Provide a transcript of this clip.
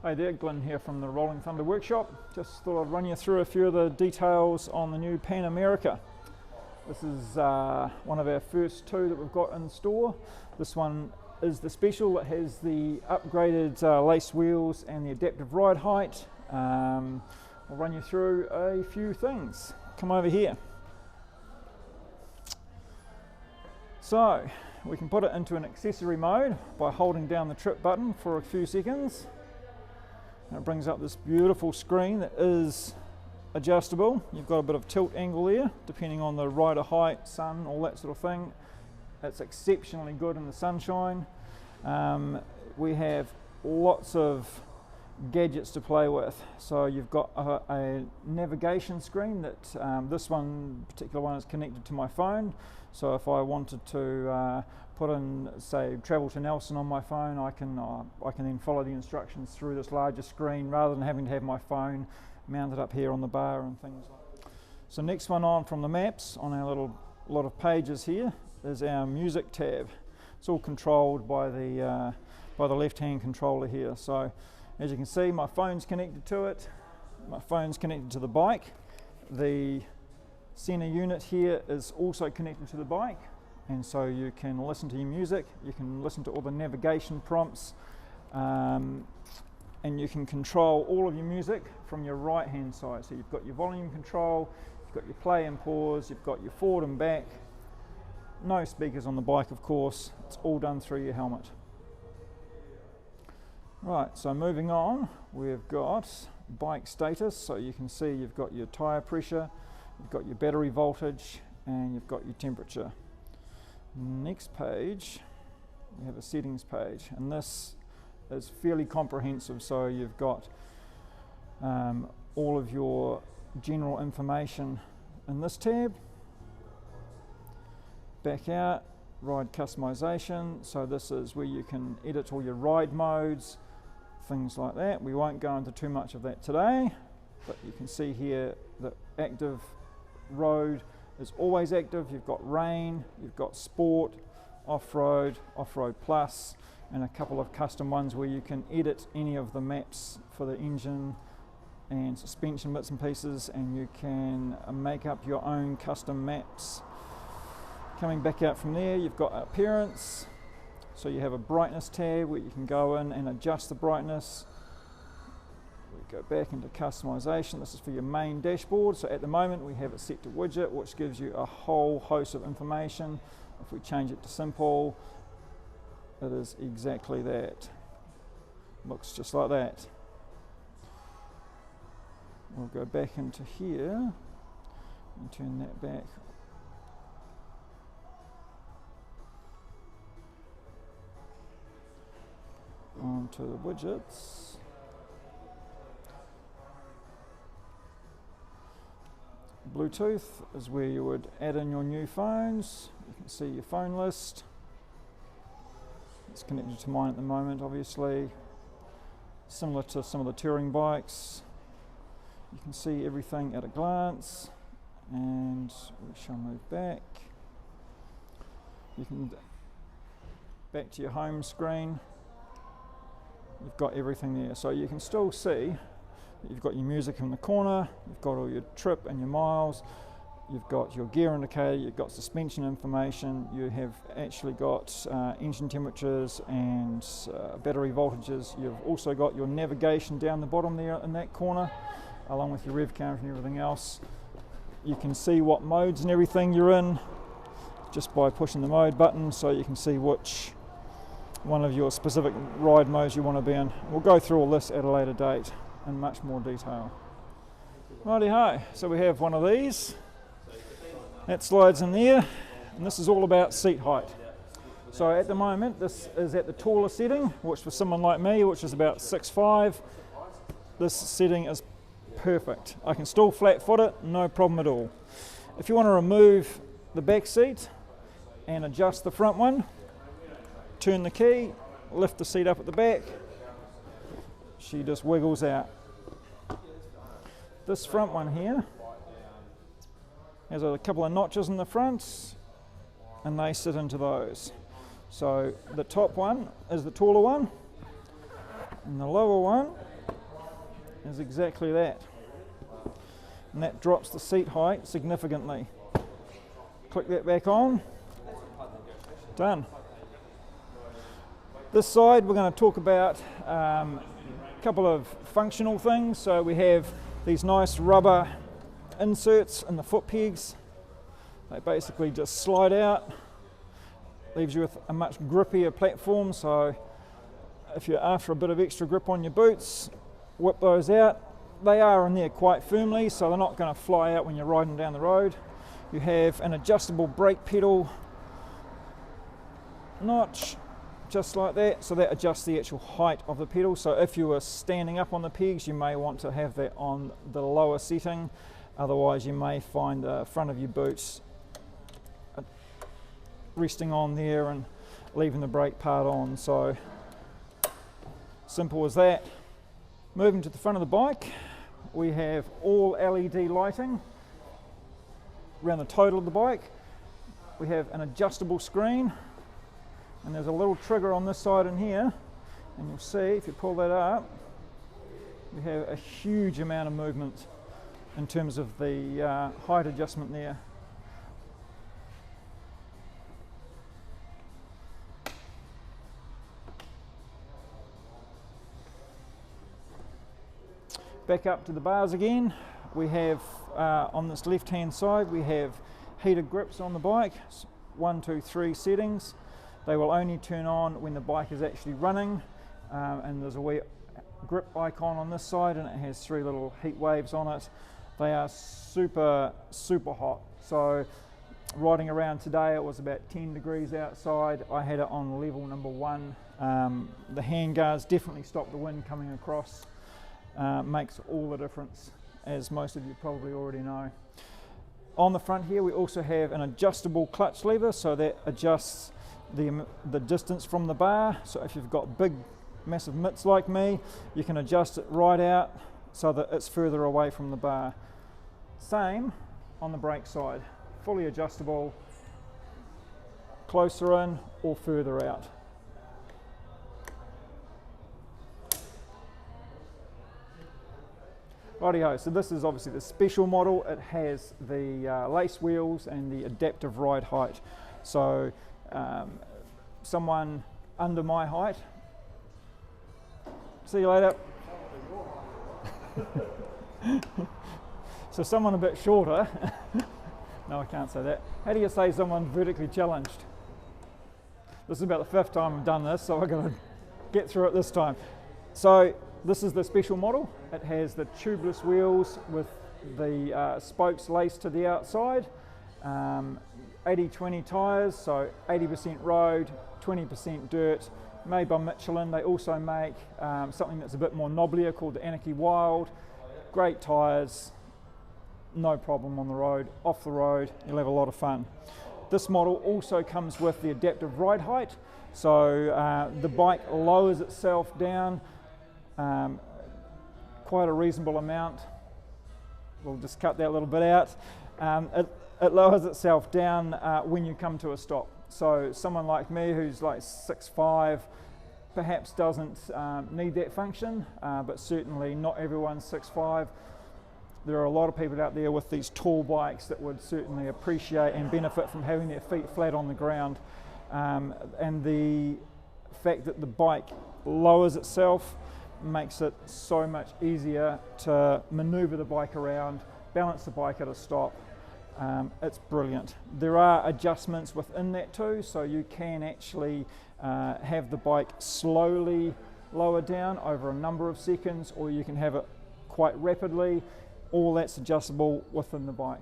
Hey there, Glynn here from the Rolling Thunder Workshop. Just thought I'd run you through a few of the details on the new Pan America. This is one of our first two that we've got in store. This one is the special. It has the upgraded lace wheels and the adaptive ride height. I'll run you through a few things. Come over here. So we can put it into an accessory mode by holding down the trip button for a few seconds. And it brings up this beautiful screen that is adjustable. You've got a bit of tilt angle there, depending on the rider height, sun, all that sort of thing. It's exceptionally good in the sunshine. We have lots of gadgets to play with. So you've got a navigation screen that this particular one is connected to my phone. So if I wanted to put in, say, travel to Nelson on my phone, I can then follow the instructions through this larger screen rather than having to have my phone mounted up here on the bar and things like that. So next one on from the maps on our little lot of pages here is our music tab. It's all controlled by the left-hand controller here. So as you can see, my phone's connected to it. My phone's connected to the bike. The center unit here is also connected to the bike, and so you can listen to your music, you can listen to all the navigation prompts, and you can control all of your music from your right hand side. So you've got your volume control, you've got your play and pause, you've got your forward and back. No speakers on the bike, of course. It's all done through your helmet. Right, so moving on, we've got bike status. So you can see you've got your tyre pressure, you've got your battery voltage, and you've got your temperature. Next page, we have a settings page, and this is fairly comprehensive. So you've got all of your general information in this tab. Back out, ride customization. So this is where you can edit all your ride modes, things like that. We won't go into too much of that today, but you can see here that active road is always active. You've got rain, you've got sport, off-road, off-road plus, and a couple of custom ones where you can edit any of the maps for the engine and suspension bits and pieces, and you can make up your own custom maps. Coming back out from there, you've got appearance. So you have a brightness tab where you can go in and adjust the brightness. We go back into customization. This is for your main dashboard. So at the moment we have it set to widget, which gives you a whole host of information. If we change it to simple, it is exactly that. Looks just like that. We'll go back into here and turn that back. Onto the widgets. Bluetooth is where you would add in your new phones. You can see your phone list. It's connected to mine at the moment, obviously. Similar to some of the touring bikes. You can see everything at a glance, and we shall move back. You can back to your home screen. You've got everything there, so you can still see that you've got your music in the corner, you've got all your trip and your miles, you've got your gear indicator, you've got suspension information, you have actually got engine temperatures and battery voltages. You've also got your navigation down the bottom there in that corner, along with your rev counter and everything else. You can see what modes and everything you're in just by pushing the mode button, so you can see which one of your specific ride modes you want to be in. We'll go through all this at a later date in much more detail. Righty ho, so we have one of these. That slides in there, and this is all about seat height. So at the moment this is at the taller setting, which for someone like me, which is about 6'5", this setting is perfect. I can still flat foot it, no problem at all. If you want to remove the back seat and adjust the front one, turn the key, lift the seat up at the back, she just wiggles out. This front one here has a couple of notches in the front, and they sit into those. So the top one is the taller one, and the lower one is exactly that. And that drops the seat height significantly. Click that back on. Done. This side we're going to talk about a couple of functional things. So we have these nice rubber inserts in the foot pegs. They basically just slide out, leaves you with a much grippier platform. So if you're after a bit of extra grip on your boots, whip those out. They are in there quite firmly, so they're not going to fly out when you're riding down the road. You have an adjustable brake pedal notch, just like that, so that adjusts the actual height of the pedal. So if you were standing up on the pegs, you may want to have that on the lower setting. Otherwise, you may find the front of your boots resting on there and leaving the brake part on. So simple as that. Moving to the front of the bike, we have all LED lighting around the total of the bike. We have an adjustable screen, and there's a little trigger on this side in here, and you'll see if you pull that up, you have a huge amount of movement in terms of the height adjustment there. Back up to the bars again, we have on this left hand side we have heated grips on the bike, 1, 2, 3 settings. They will only turn on when the bike is actually running, and there's a wee grip icon on this side and it has 3 little heat waves on it. They are super hot. So riding around today, it was about 10 degrees outside. I had it on level number 1. The handguards definitely stop the wind coming across. Makes all the difference, as most of you probably already know. On the front here we also have an adjustable clutch lever, so that adjusts the distance from the bar. So if you've got big massive mitts like me, you can adjust it right out so that it's further away from the bar. Same on the brake side, fully adjustable, closer in or further out. Rightio, so this is obviously the special model. It has the lace wheels and the adaptive ride height. So someone under my height, see you later. So someone a bit shorter, no I can't say that. How do you say someone vertically challenged? This is about the 5th time I've done this, so I've got to get through it this time. So this is the special model. It has the tubeless wheels with the spokes laced to the outside, 80-20 tyres, so 80% road, 20% dirt, made by Michelin. They also make something that's a bit more knobblier called the Anarchy Wild. Great tyres, no problem on the road. Off the road, you'll have a lot of fun. This model also comes with the adaptive ride height, so the bike lowers itself down quite a reasonable amount. We'll just cut that little bit out. It lowers itself down when you come to a stop. So someone like me who's like 6'5", perhaps doesn't need that function, but certainly not everyone's 6'5". There are a lot of people out there with these tall bikes that would certainly appreciate and benefit from having their feet flat on the ground. And the fact that the bike lowers itself makes it so much easier to maneuver the bike around, balance the bike at a stop. It's brilliant. There are adjustments within that too, so you can actually have the bike slowly lower down over a number of seconds, or you can have it quite rapidly. All that's adjustable within the bike.